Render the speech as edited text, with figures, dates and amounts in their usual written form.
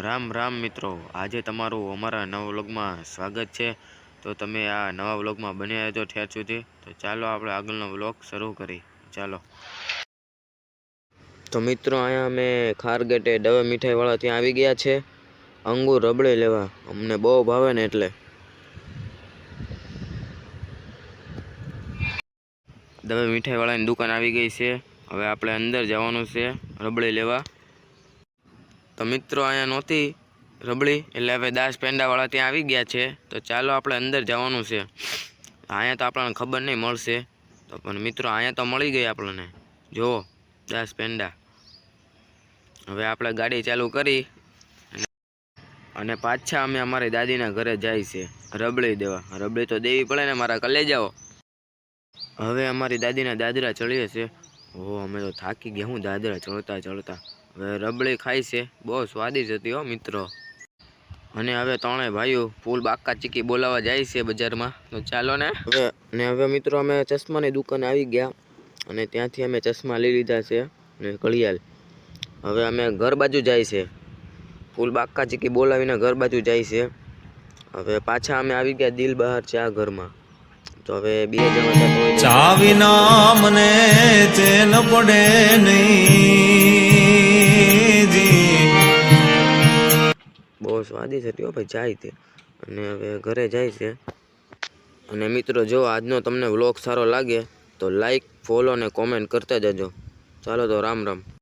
રામ રામ મિત્રો, આજે તમારું અમારા નવા વ્લોગમાં સ્વાગત છે। તો તમે આ નવા વ્લોગમાં બન્યા રહેજો ઠેર સુધી। તો ચાલો આપણે આગળનો વ્લોગ શરૂ કરી। ચાલો તો મિત્રો, અહીંયા અમે ખારગેટે દવે મીઠાઈવાળા ત્યાં આવી ગયા છે અંગૂર રબડી લેવા। અમને બહુ ભાવે ને એટલે દવે મીઠાઈવાળાની દુકાન આવી ગઈ છે। હવે આપણે અંદર જવાનું છે રબડી લેવા। તો મિત્રો, અહીંયા નહોતી રબડી એટલે હવે દાસ પેંડાવાળા ત્યાં આવી ગયા છે। તો ચાલો આપણે અંદર જવાનું છે। અહીંયા તો આપણને ખબર નહીં મળશે, તો પણ મિત્રો અહીંયા તો મળી ગઈ આપણને। જુઓ દાસ પેંડા। હવે આપણે ગાડી ચાલુ કરી અને પાછા અમે અમારી દાદીના ઘરે જાય છે રબડી દેવા। રબડી તો દેવી પડે ને મારા કલેજાઓ। હવે અમારી દાદીના દાદરા ચડીએ છે। ઓહો, અમે તો થાકી ગયા હું દાદરા ચડતા ચડતા। હવે રબડી ખાઈ છે, બહુ સ્વાદિષ્ટ હતી હો મિત્રો। અને હવે ત્રણેય ભાઈઓ ફૂલ બાકા ચીકી બોલાવવા જાય છે બજારમાં। તો ચાલો ને હવે મિત્રો અમે ચશ્માની દુકાને આવી ગયા અને ત્યાંથી અમે ચશ્મા લઈ લીધા છે અને ઘડિયાળ। હવે અમે ઘર બાજુ જાય છે, ફૂલ બાકા ચીકી બોલાવીને ઘર બાજુ જાય છે। હવે પાછા અમે આવી ગયા દિલ બહાર ચા ઘરમાં। તો હવે બે જણા ચા વિના મને ચેન પડે નહીં જી। બહુ સ્વાદિષ્ટ હતી હો ભાઈ ચાય તે। અને હવે ઘરે જાય છે। અને મિત્રો, જો આજનો તમને વ્લોગ સારો લાગે તો લાઈક, ફોલો અને કોમેન્ટ કરતા જજો। ચાલો તો રામ રામ।